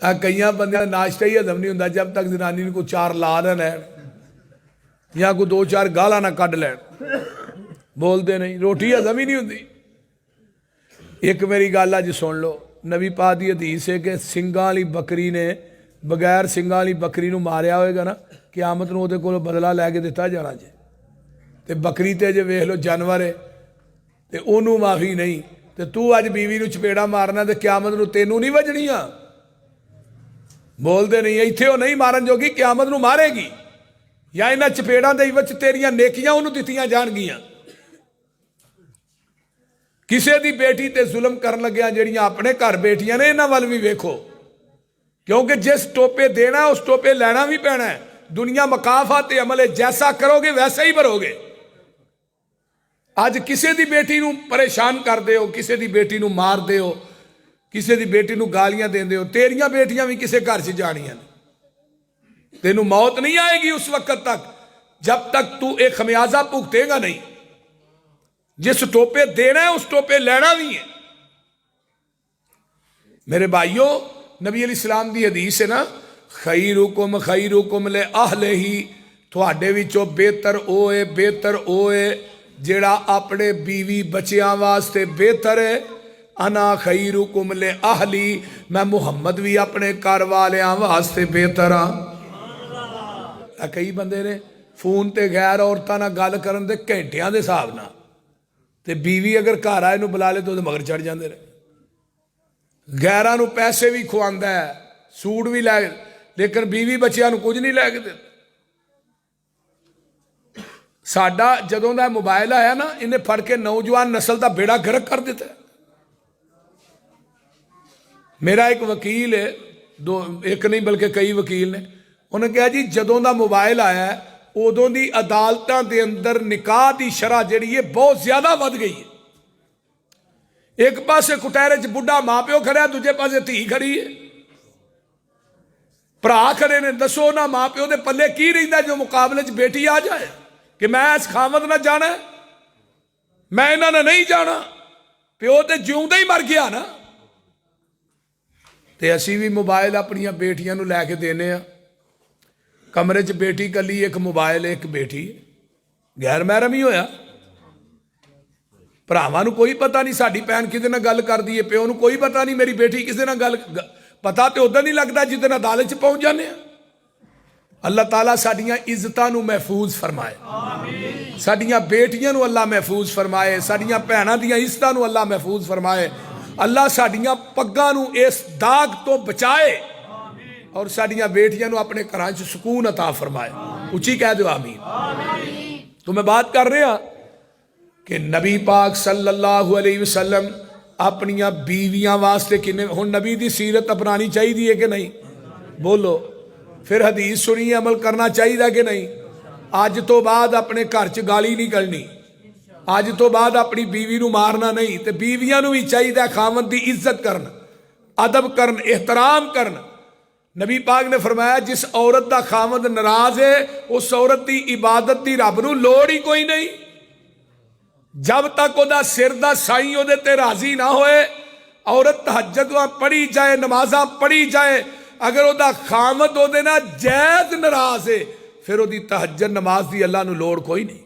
कई बंद नाश्ता ही हजम नहीं होंगे जब तक जनानी को चार ला ना लैन या कोई दो चार गाला ना कढ़ लैन बोलते नहीं रोटी हजम ही नहीं होंगी। एक मेरी गल अज सुन लो नबी पाक की हदीस है कि सिंगां वाली बकरी ने बगैर सिंगां वाली बकरी नूं मारिया होएगा ना क़यामत नूं उहदे कोलों बदला लैके दिता जाना जे ते बकरी ते जे वेख लो जानवर है ते ओनू माफ़ी नहीं ते तू अज बीवी नूं चपेड़ा मारना ते क़यामत नूं तैनूं नहीं वजणियां बोलते नहीं इत्थे वो नहीं मारन जोगी क़यामत नूं मारेगी या इन्हां चपेड़ां दे विच तेरियां नेकियां उहनूं दित्तियां जाणगियां। किसी की बेटी ते जुल्म कर लग्या जिहड़ियां अपने घर बेटियां ने इन्हां वल भी वेखो क्योंकि जिस टोपे देना उस टोपे लैना भी पैना है। दुनिया मकाफात अमल है जैसा करोगे वैसा ही भरोगे। अज किसी की बेटी नूं परेशान करदे हो किसी की बेटी नूं मारदे हो किसी की बेटी नूं गालियां देंदे हो तेरियां बेटियां भी किसी घर च जानियां ने तेनूं मौत नहीं आएगी उस वक्त तक जब तक तू एक खमियाजा भुगतेगा नहीं। जिस टोपे देना है उस टोपे लेना भी है। मेरे भाइयों नबी अलैहिस्सलाम दी हदीस है ना खैरुकुम ले अहलिही तुहाडे विचों बेहतर ओ है जेड़ा अपने बीवी बच्चियां वास्ते बेहतर है। अना खैरुकुम ले अहली मैं मुहम्मद भी अपने घर वालियां वास्ते बेहतर हाँ। कई बंदे ने फोन ते गैर औरतां नाल गल करन दे घंटियां दे हिसाब नाल ते बीवी अगर घर आए बुला ले तो मगर चढ़ जाते हैं। गैरां नूं पैसे भी खुआंदा है सूट भी लै लेकिन बीवी बच्चियां नूं कुछ नहीं लैके देता। साडा जदों दा मोबाइल आया ना इन्हें फड़ के नौजवान नस्ल का बेड़ा गर्क कर दिता। मेरा एक वकील है दो एक नहीं बल्कि कई वकील ने उन्हें कहा जी जदों दा मोबाइल आया उदों की अदालतों के अंदर निकाह की शरह जी है बहुत ज्यादा वध गई है। एक पासे कुटहरे च बुढ़ा मां प्यो खड़ा दूजे पासे धी खड़ी है भरा खड़े ने। दसो ना मां प्यो के पल्ले की रहिंदा जो मुकाबले च बेटी आ जाए कि मैं इस खामद ना जाना मैं इन्होंने नहीं जाना प्यो तो जिउंदा ही मर गया ना। तो असी भी मोबाइल अपन बेटियां नूं लैके देने आ कमरे च बेटी कली एक मोबाइल एक बेटी गैर महरम ही होया। भरावां नूं कोई पता नहीं साडी भैन किहदे नाल गल करदी है प्यो नूं कोई पता नहीं मेरी बेटी किसी नाल गल पता तो उदों नहीं लगता जिदन अदालत च पहुंच जाने। अल्लाह ताला साडियां इज्जतां नूं महफूज फरमाए साडियां बेटियां नूं अल्लाह महफूज फरमाए साडियां भैणां दियां इज्जतां नूं अल्लाह महफूज फरमाए। अल्लाह साडियां पग्गां नूं इस दाग तो बचाए और साडियां बेटियां नूं अपने घरां च सुकून अता फरमाए। उची कह दो आमीन। तो मैं बात कर रहा कि नबी पाक सल्लल्लाहु अलैहि वसल्लम अपनियां बीवियां वास्ते किन्ने हुण नबी दी सीरत अपनानी चाहिए है कि नहीं बोलो फिर हदीस सुनिए अमल करना चाहिए कि नहीं। अज तो बाद अपने घर च गाली नहीं करनी अज तो बाद अपनी बीवी नूं मारना नहीं तो बीवियां नूं भी चाहिए खावंद दी इज्जत करन अदब करन एहतराम करन। नबी पाक ने फरमाया जिस औरत का खावंद नाराज है उस औरत की इबादत की रब नूं लोड़ ही कोई नहीं। जब तक वह सिर का साई वो राजी ना होए औरत तहज्जुद पढ़ी जाए नमाजा पढ़ी जाए अगर वह खावंद वो जैद नाराज है फिर वो तहज्जुद नमाज की अल्लाह नूं लोड़ कोई नहीं।